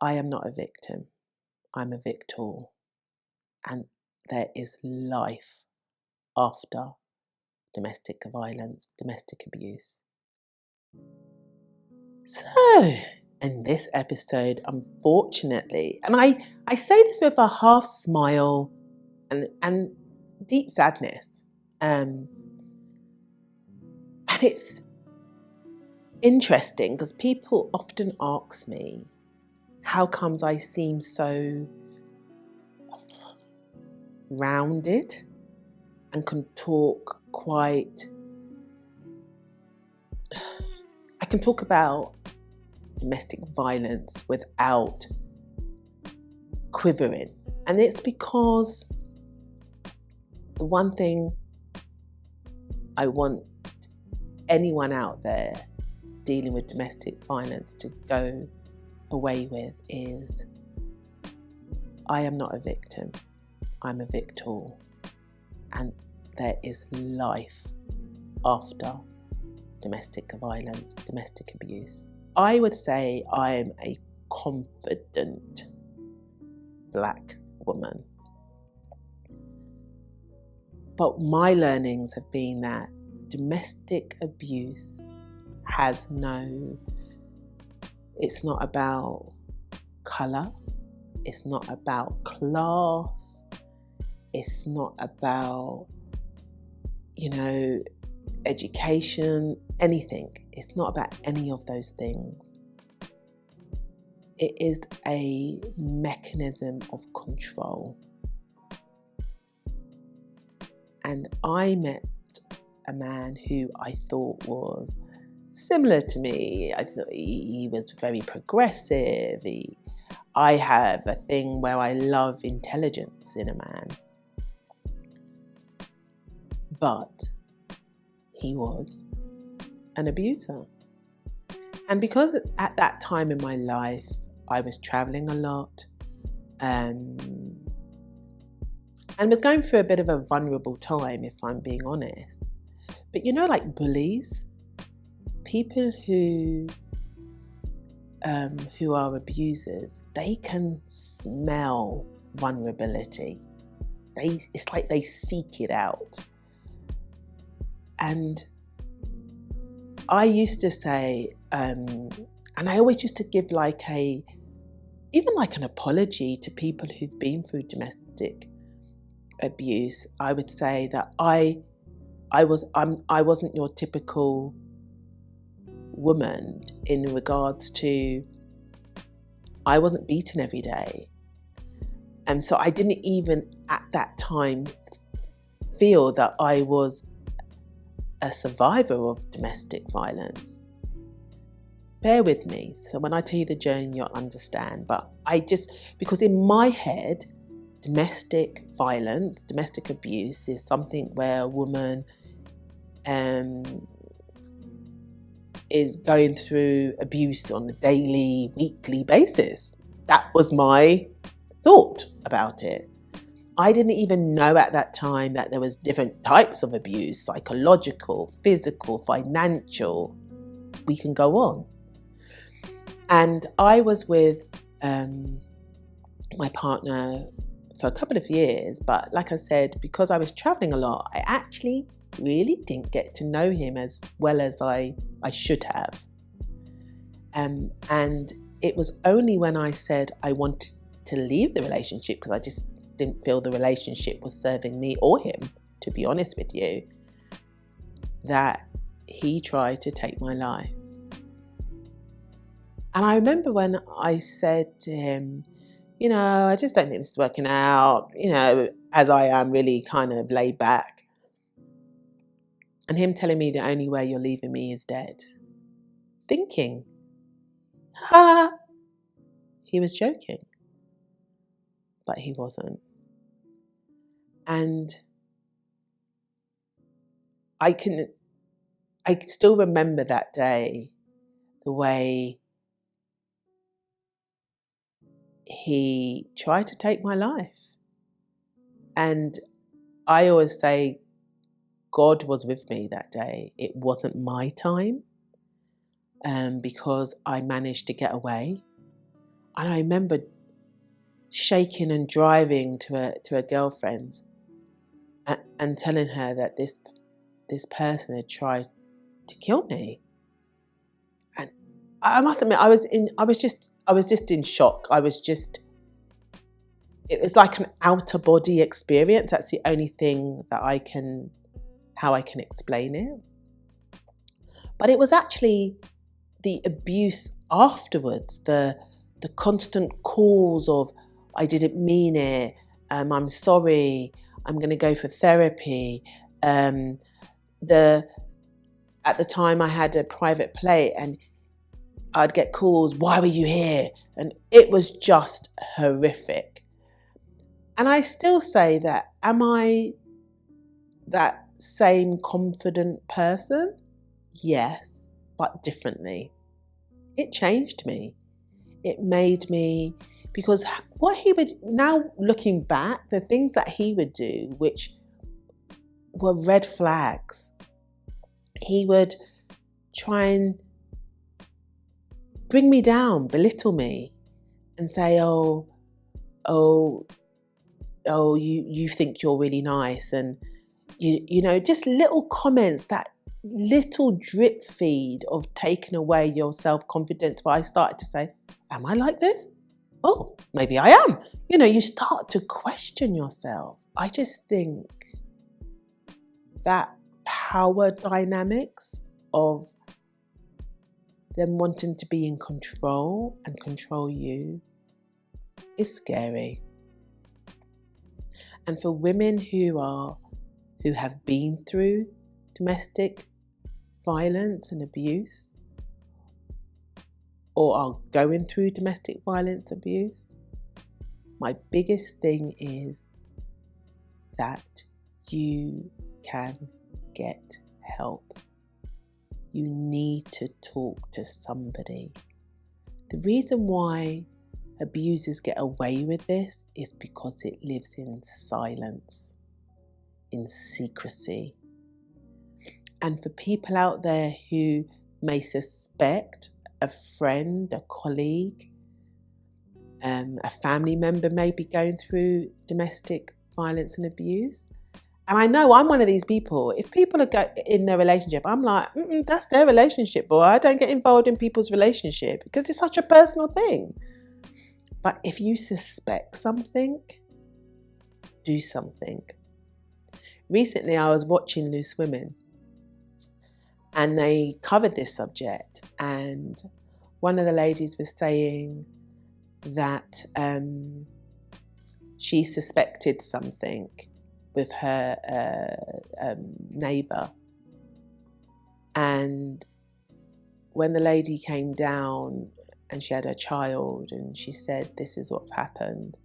I am not a victim. I'm a victor. And there is life after domestic violence, domestic abuse. So, in this episode, unfortunately, and I say this with a half smile and deep sadness, and it's interesting because people often ask me, how comes I seem so rounded and can talk I can talk about domestic violence without quivering. And it's because the one thing I want anyone out there dealing with domestic violence to go away with is, I am not a victim. I'm a victor. And there is life after domestic violence, domestic abuse. I would say I am a confident Black woman. But my learnings have been that domestic abuse it's not about colour, it's not about class, it's not about, education, anything. It's not about any of those things. It is a mechanism of control. And I met a man who I thought was similar to me. I thought he was very progressive. I have a thing where I love intelligence in a man. But he was an abuser. And because at that time in my life, I was traveling a lot and was going through a bit of a vulnerable time, if I'm being honest. But like bullies, people who are abusers, they can smell vulnerability. It's like they seek it out. And I used to say, and I always used to give even an apology to people who've been through domestic abuse. I would say that I wasn't your typical woman in regards to, I wasn't beaten every day. And so I didn't even at that time feel that I was a survivor of domestic violence. Bear with me. So when I tell you the journey, you'll understand. But because in my head, domestic violence, domestic abuse is something where a woman is going through abuse on a daily, weekly basis. That was my thought about it. I didn't even know at that time that there was different types of abuse: psychological, physical, financial. We can go on. And I was with my partner for a couple of years, but like I said, because I was traveling a lot, I actually really didn't get to know him as well as I should have. And it was only when I said I wanted to leave the relationship, because I just didn't feel the relationship was serving me or him, to be honest with you, that he tried to take my life. And I remember when I said to him, I just don't think this is working out, as I am really kind of laid back. And him telling me the only way you're leaving me is dead. Thinking, he was joking. But he wasn't. And I still remember that day, the way he tried to take my life. And I always say, God was with me that day. It wasn't my time, because I managed to get away. And I remember shaking and driving to a girlfriend's and telling her that this person had tried to kill me. And I must admit, I was just in shock. It was like an outer body experience. That's the only thing that how I can explain it. But it was actually the abuse afterwards, the constant calls of, I didn't mean it, I'm sorry, I'm going to go for therapy. At the time I had a private play and I'd get calls, why were you here? And it was just horrific. And I still say that, am I that same confident person? Yes, but differently. It changed me. It made me, because what he would, now looking back, the things that he would do, which were red flags, he would try and bring me down, belittle me, and say, you think you're really nice, and you know, just little comments, that little drip feed of taking away your self-confidence, where I started to say, am I like this? Oh, maybe I am. You know, you start to question yourself. I just think that power dynamics of them wanting to be in control and control you is scary. And for women who have been through domestic violence and abuse, or are going through domestic violence abuse, my biggest thing is that you can get help. You need to talk to somebody. The reason why abusers get away with this is because it lives in silence, in secrecy. And for people out there who may suspect a friend, a colleague, a family member may be going through domestic violence and abuse. And I know I'm one of these people. If people are in their relationship, I'm like, that's their relationship, boy. I don't get involved in people's relationship because it's such a personal thing. But if you suspect something, do something. Recently, I was watching Loose Women, and they covered this subject. And one of the ladies was saying that she suspected something with her neighbour. And when the lady came down and she had her child and she said, this is what's happened,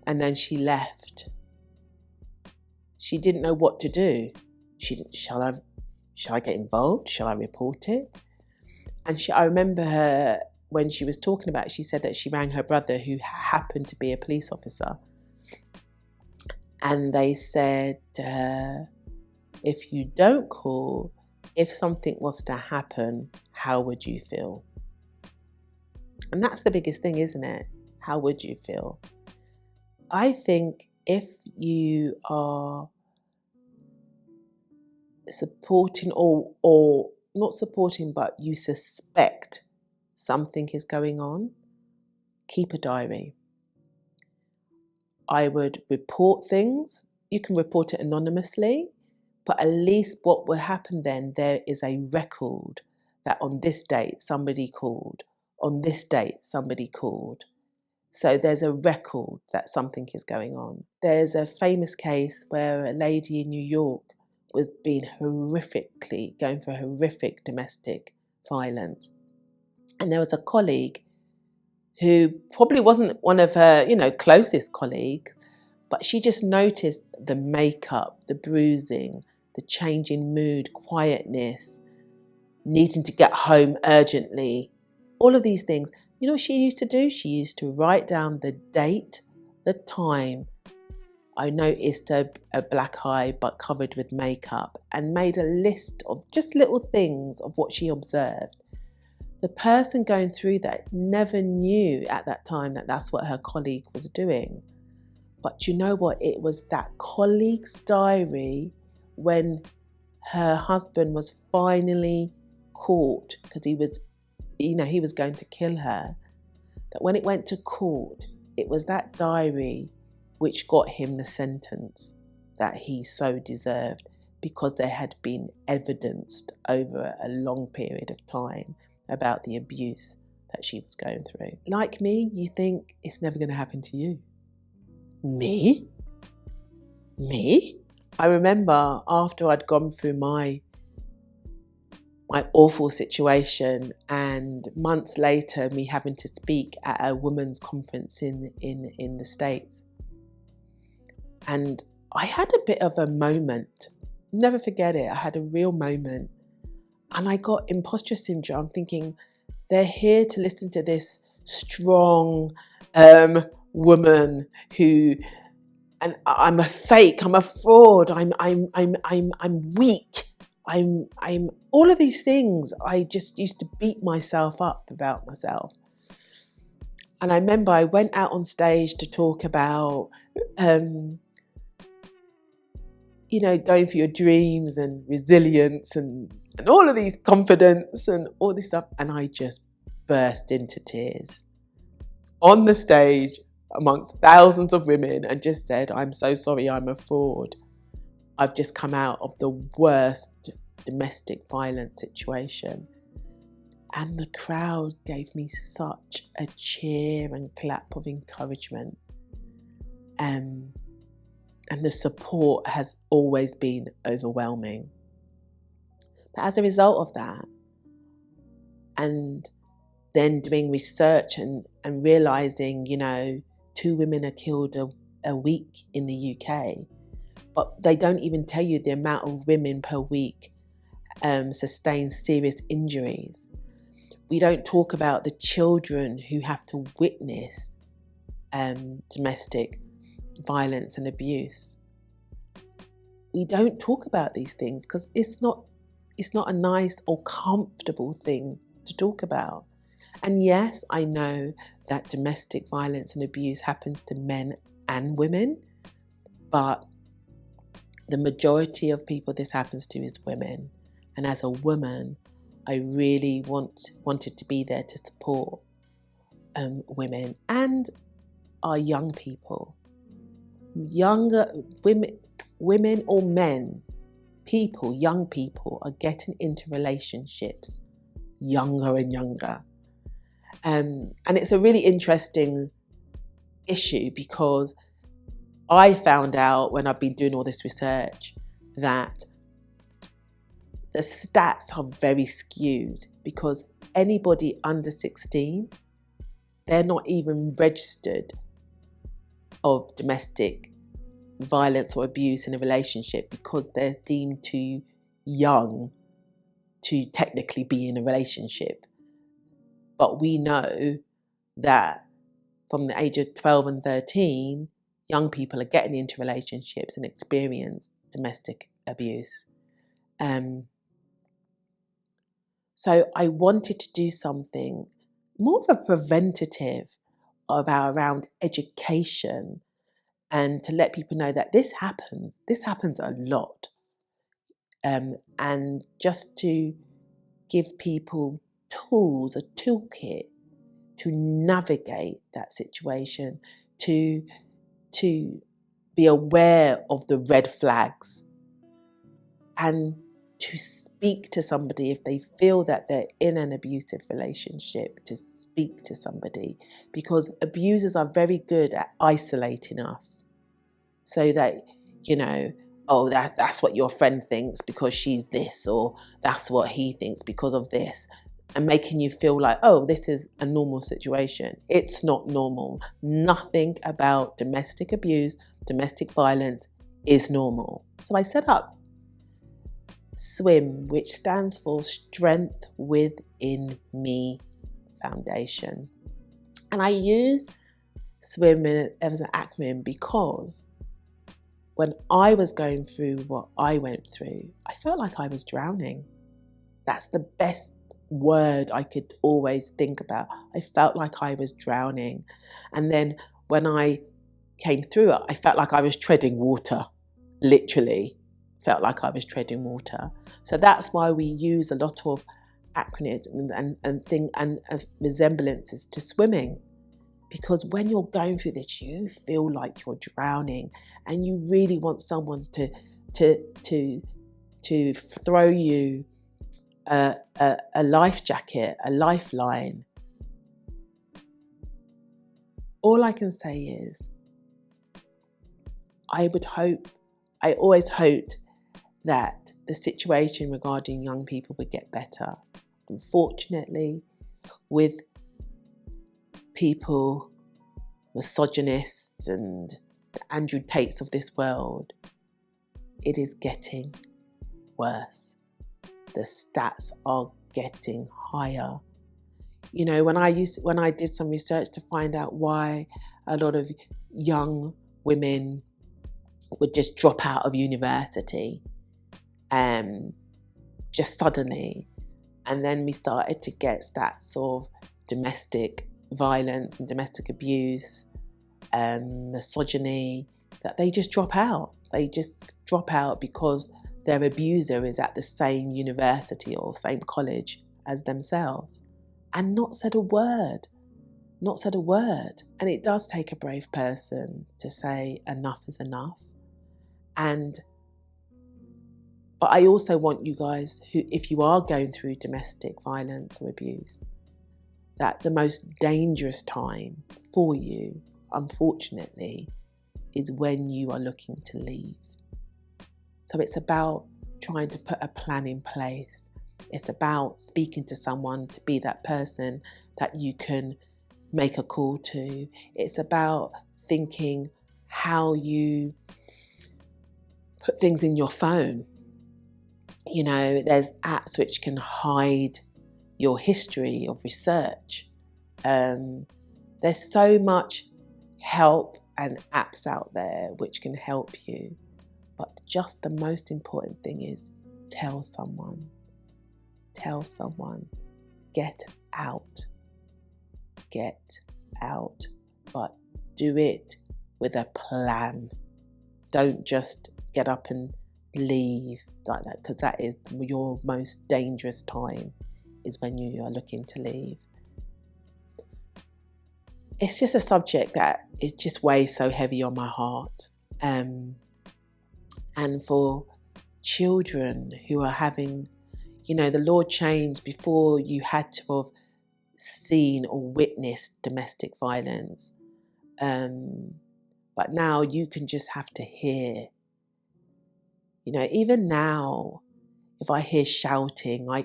and then she left, she didn't know what to do. She didn't, shall I get involved? Shall I report it? And I remember her, when she was talking about it, she said that she rang her brother, who happened to be a police officer. And they said, if you don't call, if something was to happen, how would you feel? And that's the biggest thing, isn't it? How would you feel? I think if you are supporting or not supporting, but you suspect something is going on, keep a diary. I would report things. You can report it anonymously, but at least what will happen then, there is a record that on this date somebody called, on this date somebody called. So there's a record that something is going on. There's a famous case where a lady in New York was going for horrific domestic violence. And there was a colleague who probably wasn't one of her, closest colleagues, but she just noticed the makeup, the bruising, the change in mood, quietness, needing to get home urgently, all of these things. You know what she used to do? She used to write down the date, the time. I noticed a black eye but covered with makeup, and made a list of just little things of what she observed. The person going through that never knew at that time that that's what her colleague was doing. But you know what? It was that colleague's diary when her husband was finally caught, because he was going to kill her. That when it went to court, it was that diary which got him the sentence that he so deserved, because there had been evidenced over a long period of time about the abuse that she was going through. Like me, you think it's never going to happen to you. Me? I remember after I'd gone through my awful situation, and months later me having to speak at a women's conference in the States. And I had a bit of a moment. Never forget it. I had a real moment. And I got imposter syndrome, thinking they're here to listen to this strong woman who, and I'm a fake, I'm a fraud, I'm weak, I'm all of these things. I just used to beat myself up about myself. And I remember I went out on stage to talk about going for your dreams and resilience and all of these confidence and all this stuff. And I just burst into tears on the stage amongst thousands of women and just said, I'm so sorry, I'm a fraud. I've just come out of the worst domestic violence situation. And the crowd gave me such a cheer and clap of encouragement. And the support has always been overwhelming. But as a result of that, and then doing research and realising, 2 women are killed a week in the UK, but they don't even tell you the amount of women per week sustain serious injuries. We don't talk about the children who have to witness domestic violence and abuse. We don't talk about these things because it's not a nice or comfortable thing to talk about. And yes, I know that domestic violence and abuse happens to men and women, but the majority of people this happens to is women. And as a woman, I really wanted to be there to support women and our young people. Younger women or men, young people are getting into relationships younger and younger. And it's a really interesting issue, because I found out when I've been doing all this research that the stats are very skewed, because anybody under 16, they're not even registered of domestic violence or abuse in a relationship, because they're deemed too young to technically be in a relationship. But we know that from the age of 12 and 13, young people are getting into relationships and experience domestic abuse. So I wanted to do something more of a preventative around education, and to let people know that this happens a lot. And just to give people tools, a toolkit to navigate that situation, to be aware of the red flags, and to speak to somebody if they feel that they're in an abusive relationship, to speak to somebody, because abusers are very good at isolating us, so that, that's what your friend thinks because she's this, or that's what he thinks because of this, and making you feel like, oh, this is a normal situation. It's not normal. Nothing about domestic abuse, domestic violence is normal. So I set up SWIM, which stands for Strength Within Me Foundation. And I use SWIM as an acronym because when I was going through what I went through, I felt like I was drowning. That's the best word I could always think about. I felt like I was drowning. And then when I came through it, I felt like I was treading water, literally felt like I was treading water. So that's why we use a lot of acronyms and resemblances to swimming. Because when you're going through this, you feel like you're drowning, and you really want someone to throw you a life jacket, a lifeline. All I can say is, I always hoped that the situation regarding young people would get better. Unfortunately, with people, misogynists and the Andrew Tates of this world, it is getting worse. The stats are getting higher. You know, when I did some research to find out why a lot of young women would just drop out of university, just suddenly, and then we started to get stats of domestic violence and domestic abuse, misogyny, that they just drop out. They just drop out because their abuser is at the same university or same college as themselves, and not said a word. And it does take a brave person to say enough is enough. But I also want you guys, who, if you are going through domestic violence or abuse, that the most dangerous time for you, unfortunately, is when you are looking to leave. So it's about trying to put a plan in place. It's about speaking to someone to be that person that you can make a call to. It's about thinking how you put things in your phone. You know, there's apps which can hide your history of research. There's so much help and apps out there which can help you. But just the most important thing is tell someone. Get out. But do it with a plan. Don't just get up and leave like that, because that is your most dangerous time, is when you are looking to leave. It's just a subject that is just weighs so heavy on my heart. And for children who are having, you know, the law changed. Before, you had to have seen or witnessed domestic violence. But now you can just have to hear. You know, even now, if I hear shouting, I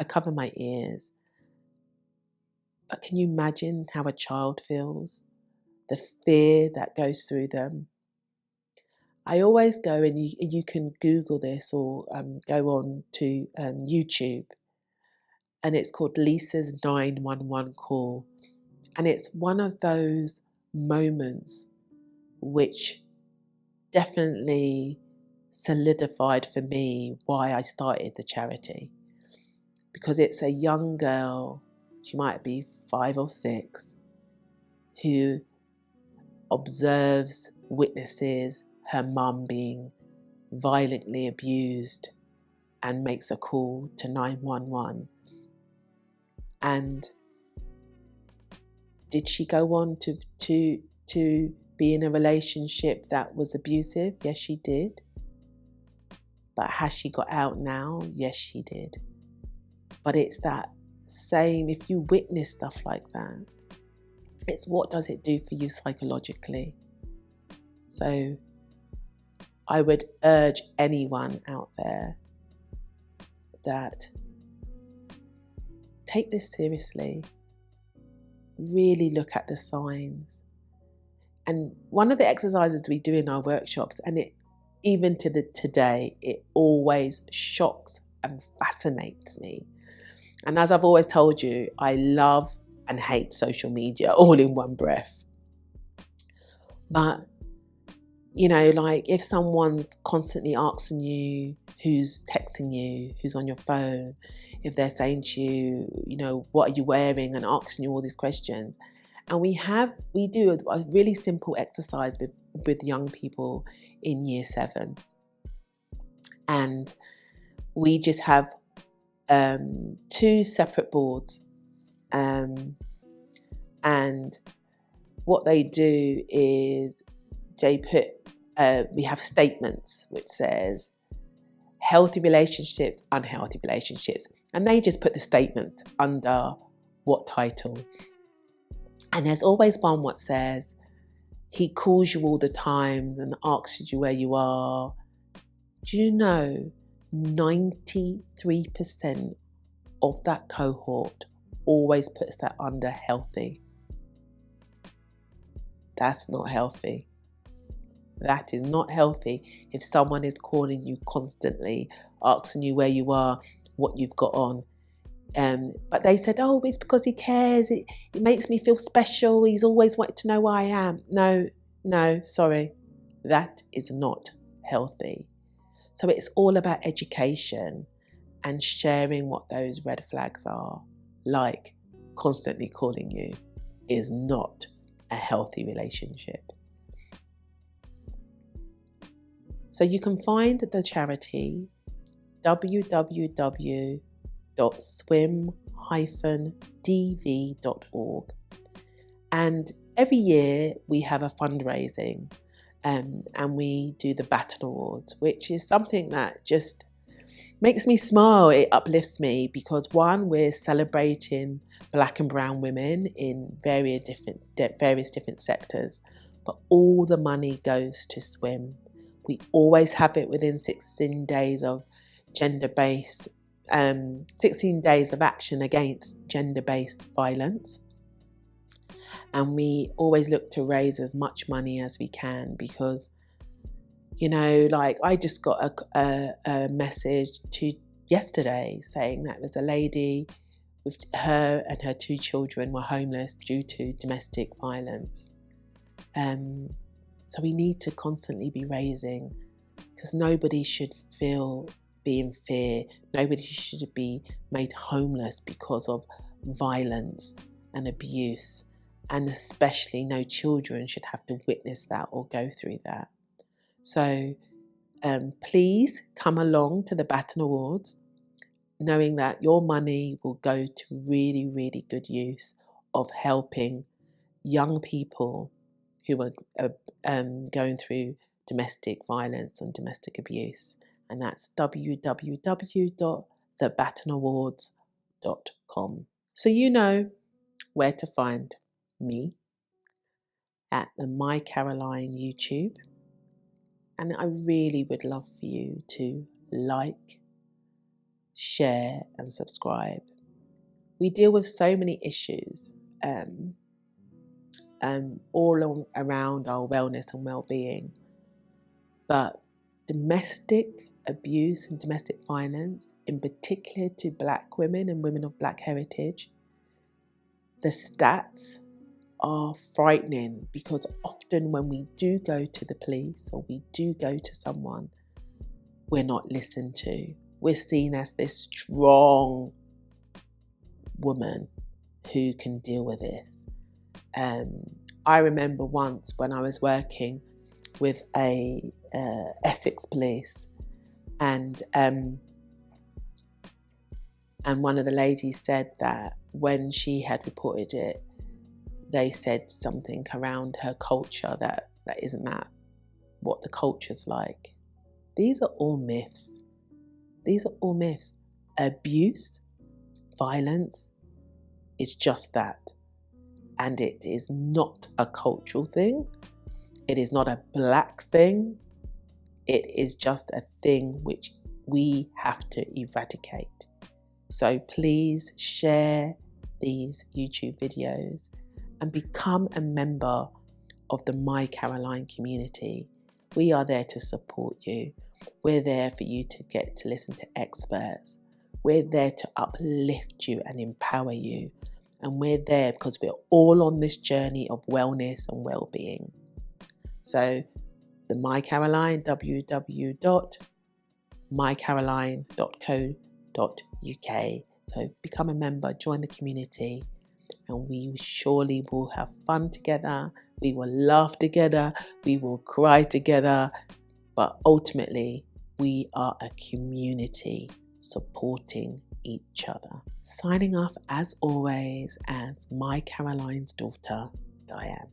cover my ears. But can you imagine how a child feels? The fear that goes through them. I always go, and you can Google this or go on to YouTube, and it's called Lisa's 911 call. And it's one of those moments which definitely solidified for me why I started the charity. Because it's a young girl, she might be 5 or 6, who observes, witnesses her mum being violently abused and makes a call to 911. And did she go on to be in a relationship that was abusive? Yes, she did. But has she got out now? Yes, she did. But it's that same, if you witness stuff like that, it's what does it do for you psychologically? So I would urge anyone out there that take this seriously. Really look at the signs. And one of the exercises we do in our workshops, and it even to today, it always shocks and fascinates me. And as I've always told you, I love and hate social media all in one breath. But Like if someone's constantly asking you who's texting you, who's on your phone, if they're saying to you, what are you wearing, and asking you all these questions. And we do a really simple exercise with young people in year 7. And we just have 2 separate boards. And what they do is we have statements which says healthy relationships, unhealthy relationships. And they just put the statements under what title. And there's always one what says, he calls you all the time and asks you where you are. Do you know 93% of that cohort always puts that under healthy? That's not healthy. That is not healthy if someone is calling you constantly, asking you where you are, what you've got on. But they said, oh, it's because he cares. It makes me feel special. He's always wanted to know where I am. No, sorry. That is not healthy. So it's all about education and sharing what those red flags are. Like constantly calling you is not a healthy relationship. So you can find the charity www.swim-dv.org. And every year we have a fundraising and we do the Baton Awards, which is something that just makes me smile. It uplifts me because, one, we're celebrating Black and brown women in various different sectors, but all the money goes to swim. We always have it within 16 days of 16 days of action against gender-based violence. And we always look to raise as much money as we can because, I just got a message yesterday saying that there's a lady with her and her 2 children were homeless due to domestic violence. So we need to constantly be raising, because nobody should be in fear. Nobody should be made homeless because of violence and abuse. And especially no children should have to witness that or go through that. So please come along to the Baton Awards, knowing that your money will go to really, really good use of helping young people who are going through domestic violence and domestic abuse. And that's www.thebattonawards.com. So you know where to find me at the MyCaroline YouTube. And I really would love for you to like, share and subscribe. We deal with so many issues all around our wellness and well-being. But domestic abuse and domestic violence, in particular to Black women and women of Black heritage, the stats are frightening, because often when we do go to the police or we do go to someone, we're not listened to. We're seen as this strong woman who can deal with this. I remember once when I was working with a Essex police, and one of the ladies said that when she had reported it, they said something around her culture that isn't that what the culture's like. These are all myths. These are all myths. Abuse, violence is just that. And it is not a cultural thing. It is not a Black thing. It is just a thing which we have to eradicate. So please share these YouTube videos and become a member of the MyCaroline community. We are there to support you. We're there for you to get to listen to experts. We're there to uplift you and empower you. And we're there because we're all on this journey of wellness and well-being. So the MyCaroline, www.mycaroline.co.uk. So become a member, join the community, and we surely will have fun together. We will laugh together. We will cry together. But ultimately, we are a community supporting each other. Signing off as always as MyCaroline's daughter, Diane.